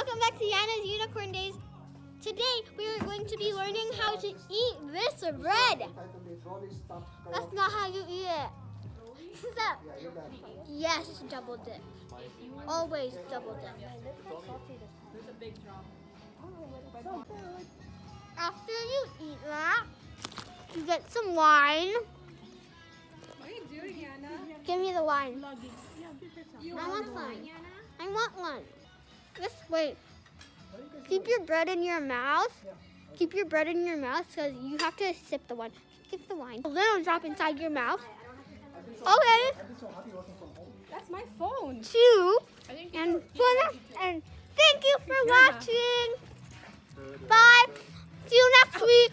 welcome back to Iana's Unicorn Days. Today we are going to be learning how to eat this bread. That's not how you eat it. Yes, double dip. Always double dip. After you eat that, you get some wine. What are you doing, Iana? Give me the wine. You I want some. I want one. Just wait. Keep your bread in your mouth. Keep your bread in your mouth because you have to sip the wine. Keep the wine. A little drop inside your mouth. Okay. That's my phone. 2 and 1. And thank you for watching. Bye. See you next week.